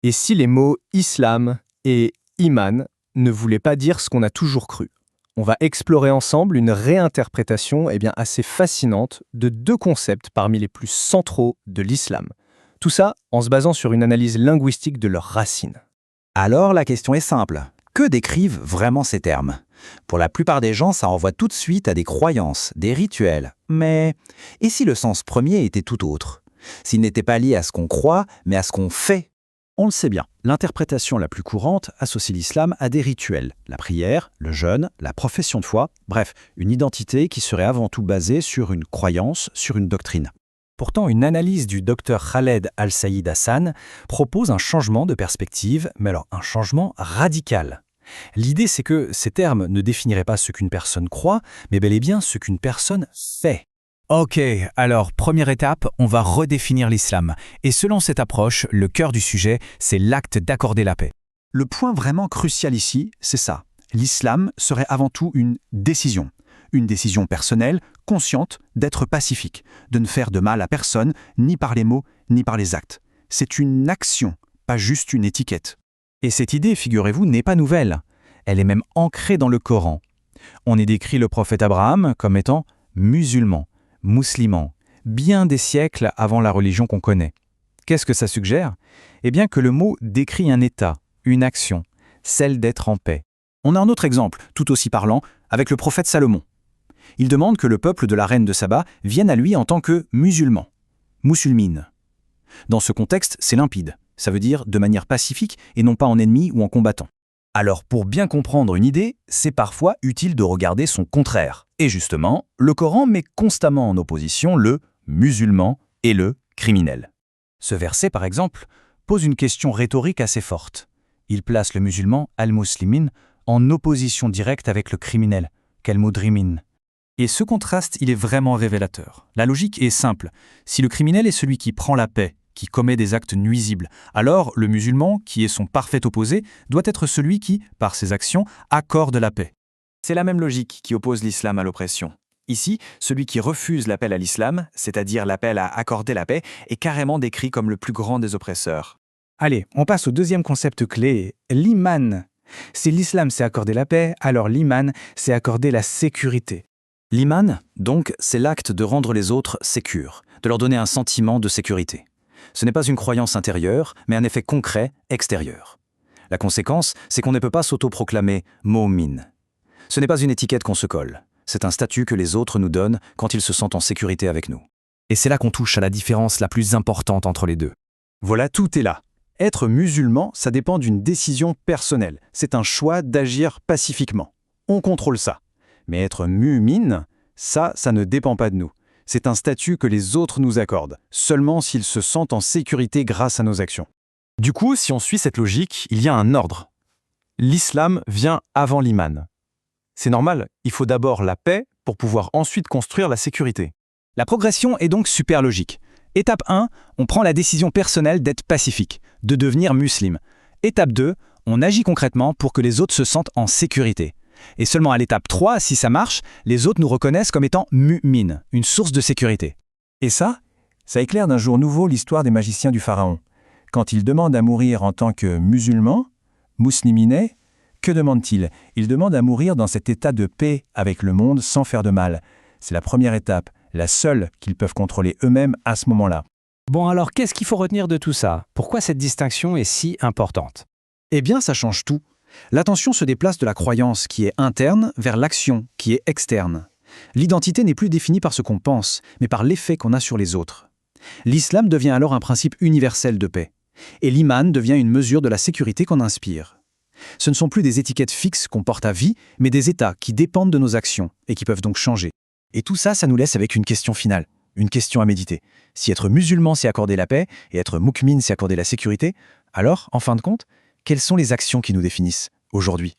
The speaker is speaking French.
Et si les mots islam et iman ne voulaient pas dire ce qu'on a toujours cru? On va explorer ensemble une réinterprétation assez fascinante de deux concepts parmi les plus centraux de l'islam. Tout ça en se basant sur une analyse linguistique de leurs racines. Alors la question est simple. Que décrivent vraiment ces termes? Pour la plupart des gens, ça renvoie tout de suite à des croyances, des rituels. Mais et si le sens premier était tout autre? S'il n'était pas lié à ce qu'on croit, mais à ce qu'on fait? On le sait bien, l'interprétation la plus courante associe l'islam à des rituels, la prière, le jeûne, la profession de foi, bref, une identité qui serait avant tout basée sur une croyance, sur une doctrine. Pourtant, une analyse du docteur Khaled Al-Saïd Hassan propose un changement de perspective, mais alors un changement radical. L'idée, c'est que ces termes ne définiraient pas ce qu'une personne croit, mais bel et bien ce qu'une personne fait. Ok, alors première étape, on va redéfinir l'islam. Et selon cette approche, le cœur du sujet, c'est l'acte d'accorder la paix. Le point vraiment crucial ici, c'est ça. L'islam serait avant tout une décision. Une décision personnelle, consciente, d'être pacifique, de ne faire de mal à personne, ni par les mots, ni par les actes. C'est une action, pas juste une étiquette. Et cette idée, figurez-vous, n'est pas nouvelle. Elle est même ancrée dans le Coran. On y décrit le prophète Abraham comme étant musulman, musulman, bien des siècles avant la religion qu'on connaît. Qu'est-ce que ça suggère? Eh bien que le mot décrit un état, une action, celle d'être en paix. On a un autre exemple, tout aussi parlant, avec le prophète Salomon. Il demande que le peuple de la reine de Saba vienne à lui en tant que musulman, musulmine. Dans ce contexte, c'est limpide. Ça veut dire de manière pacifique et non pas en ennemi ou en combattant. Alors pour bien comprendre une idée, c'est parfois utile de regarder son contraire. Et justement, le Coran met constamment en opposition le musulman et le criminel. Ce verset, par exemple, pose une question rhétorique assez forte. Il place le musulman, al-muslimin, en opposition directe avec le criminel, kal-mudrimin. Et ce contraste, il est vraiment révélateur. La logique est simple. Si le criminel est celui qui prend la paix, qui commet des actes nuisibles, alors le musulman, qui est son parfait opposé, doit être celui qui, par ses actions, accorde la paix. C'est la même logique qui oppose l'islam à l'oppression. Ici, celui qui refuse l'appel à l'islam, c'est-à-dire l'appel à accorder la paix, est carrément décrit comme le plus grand des oppresseurs. Allez, on passe au deuxième concept clé, l'iman. Si l'islam c'est accorder la paix, alors l'iman c'est accorder la sécurité. L'iman, donc, c'est l'acte de rendre les autres sécures, de leur donner un sentiment de sécurité. Ce n'est pas une croyance intérieure, mais un effet concret, extérieur. La conséquence, c'est qu'on ne peut pas s'autoproclamer « mu'min ». Ce n'est pas une étiquette qu'on se colle, c'est un statut que les autres nous donnent quand ils se sentent en sécurité avec nous. Et c'est là qu'on touche à la différence la plus importante entre les deux. Voilà, tout est là. Être musulman, ça dépend d'une décision personnelle. C'est un choix d'agir pacifiquement. On contrôle ça. Mais être mu'min, ça ne dépend pas de nous. C'est un statut que les autres nous accordent, seulement s'ils se sentent en sécurité grâce à nos actions. Du coup, si on suit cette logique, il y a un ordre. L'islam vient avant l'iman. C'est normal, il faut d'abord la paix pour pouvoir ensuite construire la sécurité. La progression est donc super logique. Étape 1, on prend la décision personnelle d'être pacifique, de devenir musulman. Étape 2, on agit concrètement pour que les autres se sentent en sécurité. Et seulement à l'étape 3, si ça marche, les autres nous reconnaissent comme étant mu'min, une source de sécurité. Et ça éclaire d'un jour nouveau l'histoire des magiciens du pharaon. Quand ils demandent à mourir en tant que musulmans, muslimine, que demandent-ils? Ils demandent à mourir dans cet état de paix avec le monde sans faire de mal. C'est la première étape, la seule qu'ils peuvent contrôler eux-mêmes à ce moment-là. Bon alors, qu'est-ce qu'il faut retenir de tout ça? Pourquoi cette distinction est si importante? Eh bien, ça change tout. L'attention se déplace de la croyance qui est interne vers l'action qui est externe. L'identité n'est plus définie par ce qu'on pense, mais par l'effet qu'on a sur les autres. L'islam devient alors un principe universel de paix. Et l'iman devient une mesure de la sécurité qu'on inspire. Ce ne sont plus des étiquettes fixes qu'on porte à vie, mais des états qui dépendent de nos actions et qui peuvent donc changer. Et tout ça, ça nous laisse avec une question finale, une question à méditer. Si être musulman, c'est accorder la paix, et être mu'min, c'est accorder la sécurité, alors, en fin de compte, quelles sont les actions qui nous définissent aujourd'hui?